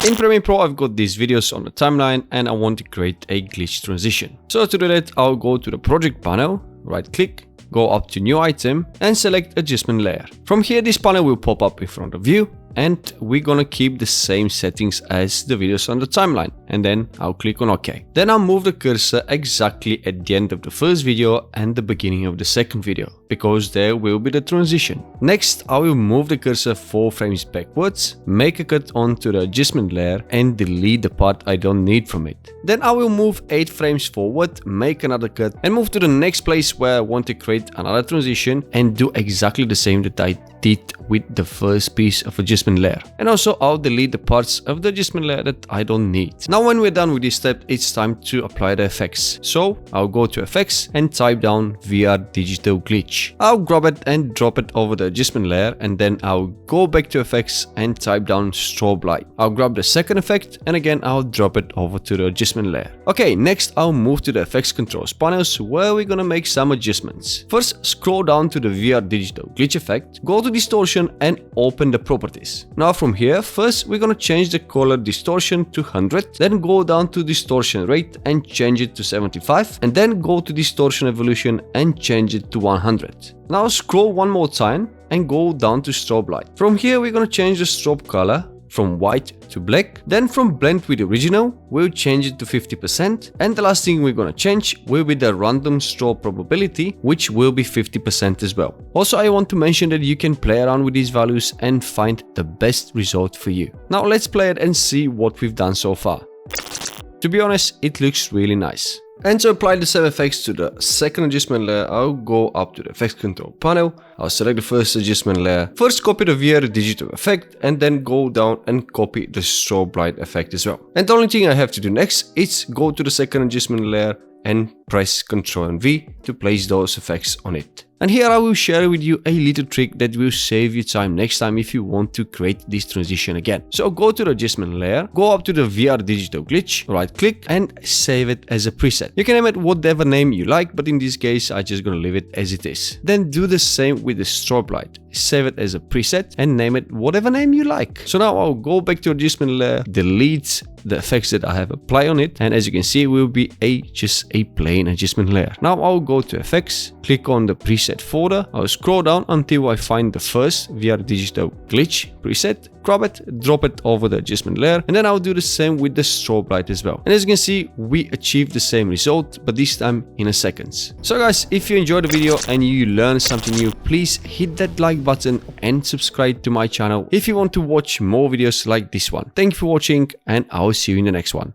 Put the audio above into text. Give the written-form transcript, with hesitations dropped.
In Premiere Pro, I've got these videos on the timeline and I want to create a glitch transition. So to do that, I'll go to the project panel, right click, go up to new item and select adjustment layer. From here, this panel will pop up in front of you and we're gonna keep the same settings as the videos on the timeline. And then I'll click on OK. Then I'll move the cursor exactly at the end of the first video and the beginning of the second video, because there will be the transition. Next, I will move the cursor 4 frames backwards, make a cut onto the adjustment layer and delete the part I don't need from it. Then I will move 8 frames forward, make another cut and move to the next place where I want to create another transition and do exactly the same that I did with the first piece of adjustment layer. And also I'll delete the parts of the adjustment layer that I don't need. Now when we're done with this step, it's time to apply the effects. So I'll go to effects and type down VR digital glitch. I'll grab it and drop it over the adjustment layer, and then I'll go back to effects and type down strobe light. I'll grab the second effect and again I'll drop it over to the adjustment layer. Okay, next I'll move to the effects controls panels where we're gonna make some adjustments. First, scroll down to the VR digital glitch effect, go to distortion and open the properties. Now from here, first we're gonna change the color distortion to 100, then go down to distortion rate and change it to 75, and then go to distortion evolution and change it to 100. Now scroll one more time and go down to strobe light. From here we're gonna change the strobe color from white to black. Then from blend with original, we'll change it to 50%. And the last thing we're gonna change will be the random strobe probability, which will be 50% as well. Also, I want to mention that you can play around with these values and find the best result for you. Now let's play it and see what we've done so far. To be honest, it looks really nice. And to apply the same effects to the second adjustment layer, I'll go up to the effects control panel. I'll select the first adjustment layer. First copy the VR digital effect and then go down and copy the strobe light effect as well. And the only thing I have to do next is go to the second adjustment layer and press Ctrl and V to place those effects on it. And here I will share with you a little trick that will save you time next time if you want to create this transition again. So go to the adjustment layer, go up to the VR digital glitch, right click and save it as a preset. You can name it whatever name you like, but in this case I'm just gonna leave it as it is. Then do the same with the strobe light. Save it as a preset and name it whatever name you like. So now I'll go back to adjustment layer, delete the effects that I have applied on it, and as you can see it will be just a plain adjustment layer. Now I'll go to effects, click on the preset folder, I'll scroll down until I find the first VR digital glitch preset, grab it, drop it over the adjustment layer, and then I'll do the same with the strobe light as well. And as you can see, we achieved the same result, but this time in a second. So guys, if you enjoyed the video and you learned something new, please hit that like button and subscribe to my channel if you want to watch more videos like this one. Thank you for watching and I'll see you in the next one.